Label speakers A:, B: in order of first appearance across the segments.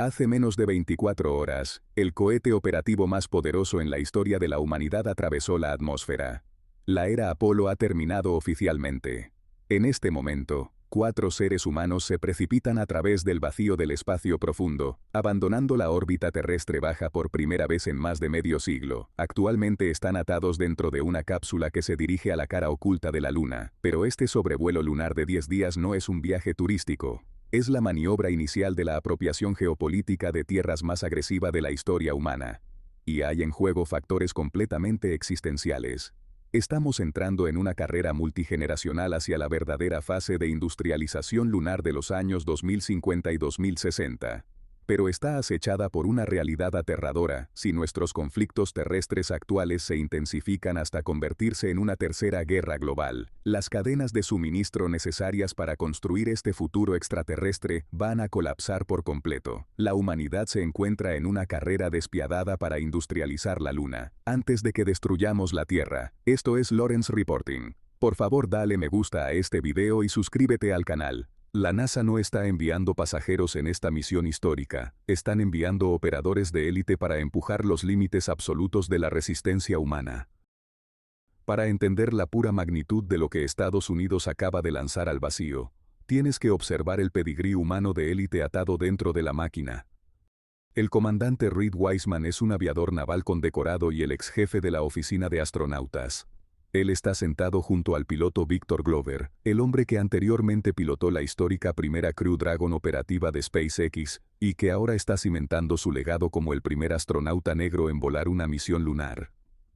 A: Hace menos de 24 horas, el cohete operativo más poderoso en la historia de la humanidad atravesó la atmósfera. La era Apolo ha terminado oficialmente. En este momento, 4 seres humanos se precipitan a través del vacío del espacio profundo, abandonando la órbita terrestre baja por primera vez en más de medio siglo. Actualmente están atados dentro de una cápsula que se dirige a la cara oculta de la Luna, pero este sobrevuelo lunar de 10 días no es un viaje turístico. Es la maniobra inicial de la apropiación geopolítica de tierras más agresiva de la historia humana. Y hay en juego factores completamente existenciales. Estamos entrando en una carrera multigeneracional hacia la verdadera fase de industrialización lunar de los años 2050 y 2060. Pero está acechada por una realidad aterradora si nuestros conflictos terrestres actuales se intensifican hasta convertirse en una tercera guerra global. Las cadenas de suministro necesarias para construir este futuro extraterrestre van a colapsar por completo. La humanidad se encuentra en una carrera despiadada para industrializar la Luna, antes de que destruyamos la Tierra. Esto es Lawrence Reporting. Por favor dale me gusta a este video y suscríbete al canal. La NASA no está enviando pasajeros en esta misión histórica, están enviando operadores de élite para empujar los límites absolutos de la resistencia humana. Para entender la pura magnitud de lo que Estados Unidos acaba de lanzar al vacío, tienes que observar el pedigrí humano de élite atado dentro de la máquina. El comandante Reed Wiseman es un aviador naval condecorado y el ex jefe de la oficina de astronautas. Él está sentado junto al piloto Victor Glover, el hombre que anteriormente pilotó la histórica primera Crew Dragon operativa de SpaceX, y que ahora está cimentando su legado como el primer astronauta negro en volar una misión lunar.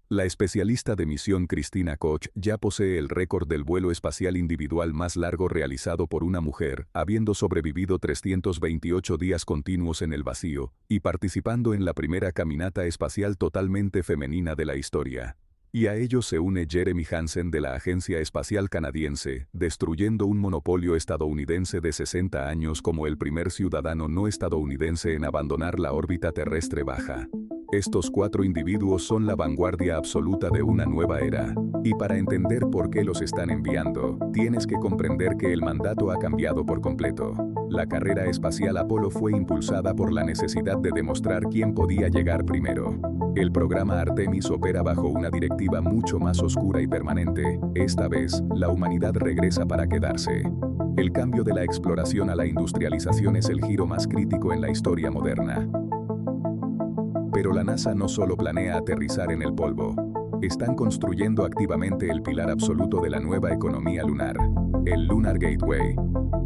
A: La especialista de misión Christina Koch ya posee el récord del vuelo espacial individual más largo realizado por una mujer, habiendo sobrevivido 328 días continuos en el vacío, y participando en la primera caminata espacial totalmente femenina de la historia. Y a ellos se une Jeremy Hansen de la Agencia Espacial Canadiense, destruyendo un monopolio estadounidense de 60 años como el primer ciudadano no estadounidense en abandonar la órbita terrestre baja. Estos 4 individuos son la vanguardia absoluta de una nueva era. Y para entender por qué los están enviando, tienes que comprender que el mandato ha cambiado por completo. La carrera espacial Apolo fue impulsada por la necesidad de demostrar quién podía llegar primero. El programa Artemis opera bajo una directiva mucho más oscura y permanente. Esta vez, la humanidad regresa para quedarse. El cambio de la exploración a la industrialización es el giro más crítico en la historia moderna. Pero la NASA no solo planea aterrizar en el polvo. Están construyendo activamente el pilar absoluto de la nueva economía lunar, el Lunar Gateway.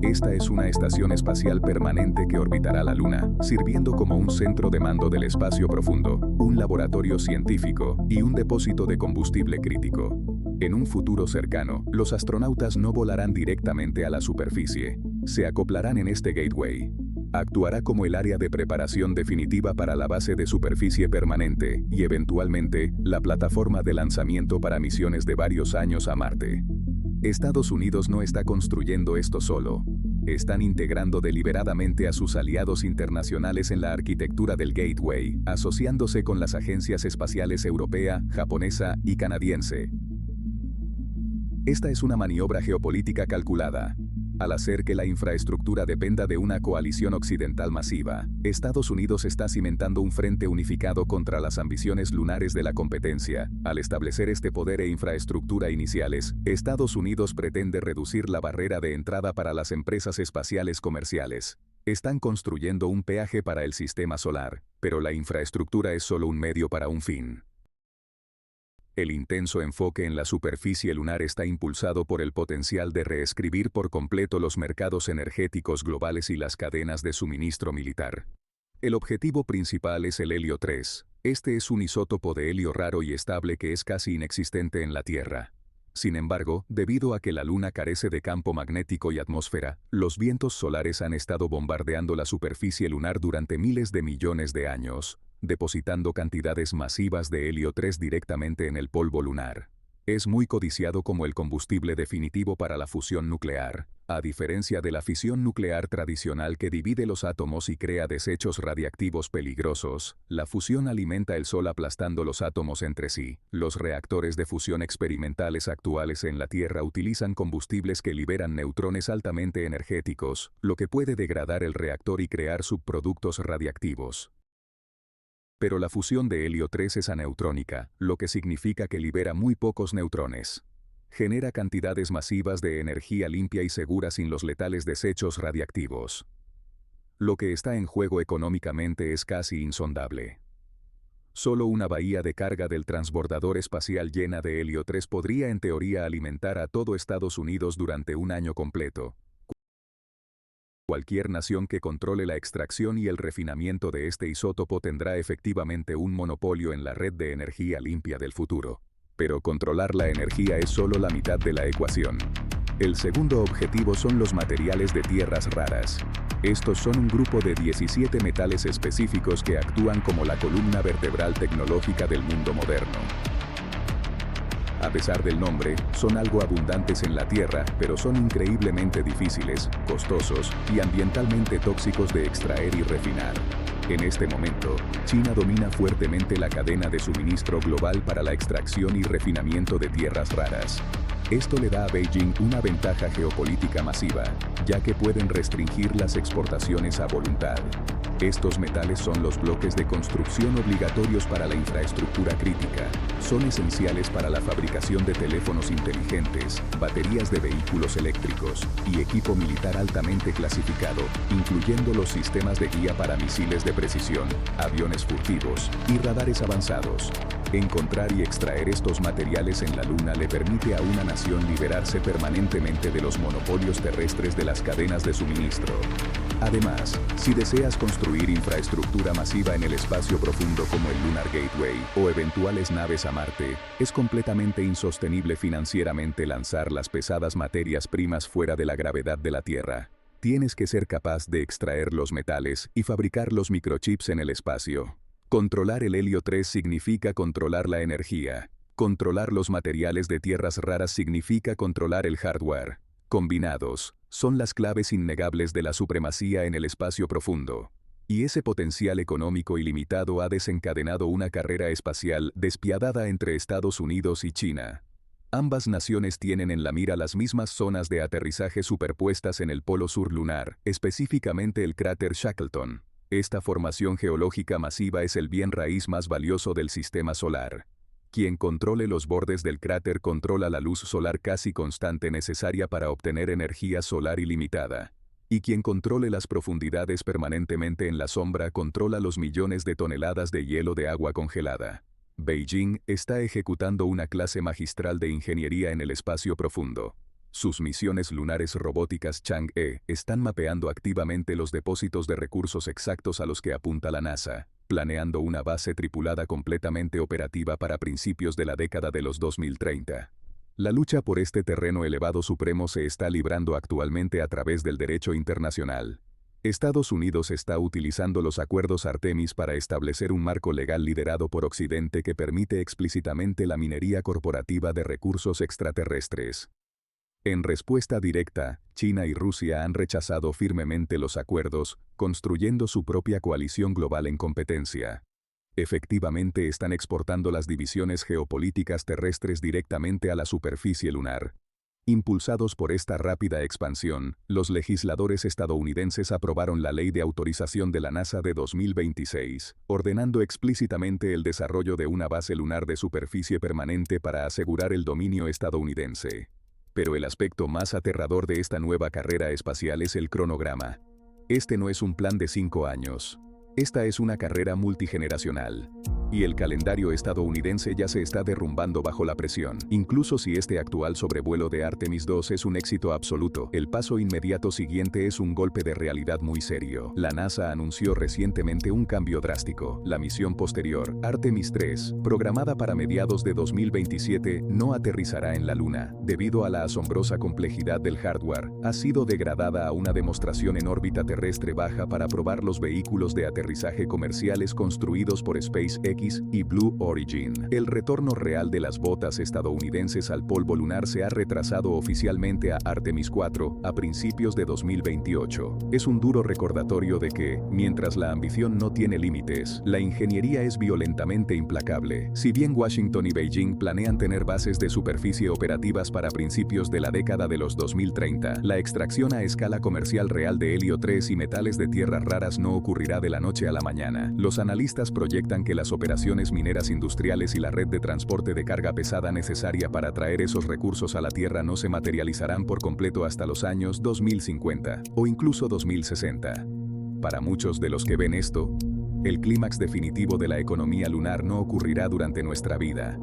A: Esta es una estación espacial permanente que orbitará la Luna, sirviendo como un centro de mando del espacio profundo, un laboratorio científico y un depósito de combustible crítico. En un futuro cercano, los astronautas no volarán directamente a la superficie, se acoplarán en este gateway. Actuará como el área de preparación definitiva para la base de superficie permanente y eventualmente la plataforma de lanzamiento para misiones de varios años a Marte. Estados Unidos no está construyendo esto solo. Están integrando deliberadamente a sus aliados internacionales en la arquitectura del Gateway, asociándose con las agencias espaciales europea, japonesa y canadiense. Esta es una maniobra geopolítica calculada. Al hacer que la infraestructura dependa de una coalición occidental masiva, Estados Unidos está cimentando un frente unificado contra las ambiciones lunares de la competencia. Al establecer este poder e infraestructura iniciales, Estados Unidos pretende reducir la barrera de entrada para las empresas espaciales comerciales. Están construyendo un peaje para el sistema solar, pero la infraestructura es solo un medio para un fin. El intenso enfoque en la superficie lunar está impulsado por el potencial de reescribir por completo los mercados energéticos globales y las cadenas de suministro militar. El objetivo principal es el helio 3. Este es un isótopo de helio raro y estable que es casi inexistente en la Tierra. Sin embargo, debido a que la Luna carece de campo magnético y atmósfera, los vientos solares han estado bombardeando la superficie lunar durante miles de millones de años, depositando cantidades masivas de helio 3 directamente en el polvo lunar. Es muy codiciado como el combustible definitivo para la fusión nuclear, A diferencia de la fisión nuclear tradicional que divide los átomos y crea desechos radiactivos peligrosos, la fusión alimenta el Sol aplastando los átomos entre sí. Los reactores de fusión experimentales actuales en la Tierra utilizan combustibles que liberan neutrones altamente energéticos, lo que puede degradar el reactor y crear subproductos radiactivos. Pero la fusión de helio 3 es aneutrónica, lo que significa que libera muy pocos neutrones. Genera cantidades masivas de energía limpia y segura sin los letales desechos radiactivos. Lo que está en juego económicamente es casi insondable. Solo una bahía de carga del transbordador espacial llena de helio 3 podría en teoría alimentar a todo Estados Unidos durante un año completo. Cualquier nación que controle la extracción y el refinamiento de este isótopo tendrá efectivamente un monopolio en la red de energía limpia del futuro. Pero controlar la energía es solo la mitad de la ecuación. El segundo objetivo son los materiales de tierras raras. Estos son un grupo de 17 metales específicos que actúan como la columna vertebral tecnológica del mundo moderno. A pesar del nombre, son algo abundantes en la Tierra, pero son increíblemente difíciles, costosos y ambientalmente tóxicos de extraer y refinar. En este momento, China domina fuertemente la cadena de suministro global para la extracción y refinamiento de tierras raras. Esto le da a Beijing una ventaja geopolítica masiva, ya que pueden restringir las exportaciones a voluntad. Estos metales son los bloques de construcción obligatorios para la infraestructura crítica. Son esenciales para la fabricación de teléfonos inteligentes, baterías de vehículos eléctricos y equipo militar altamente clasificado, incluyendo los sistemas de guía para misiles de precisión, aviones furtivos y radares avanzados. Encontrar y extraer estos materiales en la Luna le permite a una nación liberarse permanentemente de los monopolios terrestres de las cadenas de suministro. Además, si deseas construir infraestructura masiva en el espacio profundo como el Lunar Gateway o eventuales naves a Marte, es completamente insostenible financieramente lanzar las pesadas materias primas fuera de la gravedad de la Tierra. Tienes que ser capaz de extraer los metales y fabricar los microchips en el espacio. Controlar el helio 3 significa controlar la energía. Controlar los materiales de tierras raras significa controlar el hardware. Combinados, son las claves innegables de la supremacía en el espacio profundo. Y ese potencial económico ilimitado ha desencadenado una carrera espacial despiadada entre Estados Unidos y China. Ambas naciones tienen en la mira las mismas zonas de aterrizaje superpuestas en el polo sur lunar, específicamente el cráter Shackleton. Esta formación geológica masiva es el bien raíz más valioso del sistema solar. Quien controle los bordes del cráter controla la luz solar casi constante necesaria para obtener energía solar ilimitada. Y quien controle las profundidades permanentemente en la sombra controla los millones de toneladas de hielo de agua congelada. Beijing está ejecutando una clase magistral de ingeniería en el espacio profundo. Sus misiones lunares robóticas Chang'e están mapeando activamente los depósitos de recursos exactos a los que apunta la NASA, planeando una base tripulada completamente operativa para principios de la década de los 2030. La lucha por este terreno elevado supremo se está librando actualmente a través del derecho internacional. Estados Unidos está utilizando los acuerdos Artemis para establecer un marco legal liderado por Occidente que permite explícitamente la minería corporativa de recursos extraterrestres. En respuesta directa, China y Rusia han rechazado firmemente los acuerdos, construyendo su propia coalición global en competencia. Efectivamente están exportando las divisiones geopolíticas terrestres directamente a la superficie lunar. Impulsados por esta rápida expansión, los legisladores estadounidenses aprobaron la Ley de Autorización de la NASA de 2026, ordenando explícitamente el desarrollo de una base lunar de superficie permanente para asegurar el dominio estadounidense. Pero el aspecto más aterrador de esta nueva carrera espacial es el cronograma. Este no es un plan de 5 años. Esta es una carrera multigeneracional. Y el calendario estadounidense ya se está derrumbando bajo la presión. Incluso si este actual sobrevuelo de Artemis II es un éxito absoluto, el paso inmediato siguiente es un golpe de realidad muy serio. La NASA anunció recientemente un cambio drástico. La misión posterior, Artemis III, programada para mediados de 2027, no aterrizará en la Luna. Debido a la asombrosa complejidad del hardware, ha sido degradada a una demostración en órbita terrestre baja para probar los vehículos de aterrizaje comerciales construidos por SpaceX SpaceX y Blue Origin. El retorno real de las botas estadounidenses al polvo lunar se ha retrasado oficialmente a Artemis 4 a principios de 2028. Es un duro recordatorio de que, mientras la ambición no tiene límites, la ingeniería es violentamente implacable. Si bien Washington y Beijing planean tener bases de superficie operativas para principios de la década de los 2030, la extracción a escala comercial real de helio 3 y metales de tierras raras no ocurrirá de la noche a la mañana. Los analistas proyectan que las operaciones mineras industriales y la red de transporte de carga pesada necesaria para traer esos recursos a la Tierra no se materializarán por completo hasta los años 2050 o incluso 2060. Para muchos de los que ven esto, el clímax definitivo de la economía lunar no ocurrirá durante nuestra vida.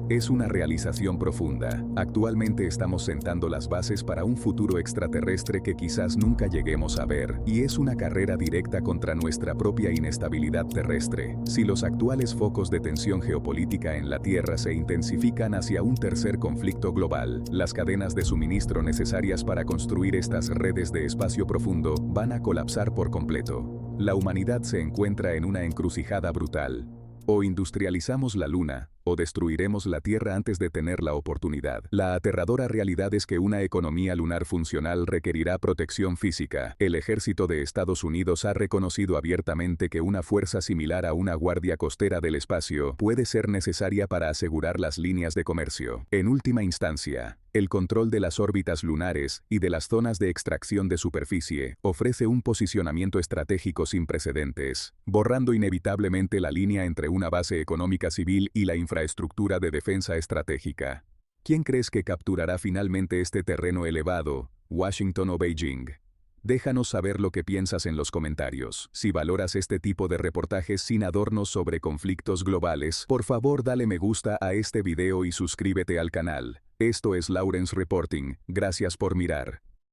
A: Es una realización profunda. Actualmente estamos sentando las bases para un futuro extraterrestre que quizás nunca lleguemos a ver, y es una carrera directa contra nuestra propia inestabilidad terrestre. Si los actuales focos de tensión geopolítica en la Tierra se intensifican hacia un tercer conflicto global, las cadenas de suministro necesarias para construir estas redes de espacio profundo van a colapsar por completo. La humanidad se encuentra en una encrucijada brutal. O industrializamos la Luna, o destruiremos la Tierra antes de tener la oportunidad. La aterradora realidad es que una economía lunar funcional requerirá protección física. El ejército de Estados Unidos ha reconocido abiertamente que una fuerza similar a una guardia costera del espacio puede ser necesaria para asegurar las líneas de comercio. En última instancia, el control de las órbitas lunares y de las zonas de extracción de superficie ofrece un posicionamiento estratégico sin precedentes, borrando inevitablemente la línea entre una base económica civil y la infraestructura de defensa estratégica. ¿Quién crees que capturará finalmente este terreno elevado, Washington o Beijing? Déjanos saber lo que piensas en los comentarios. Si valoras este tipo de reportajes sin adornos sobre conflictos globales, por favor dale me gusta a este video y suscríbete al canal. Esto es Lawrence Reporting, gracias por mirar.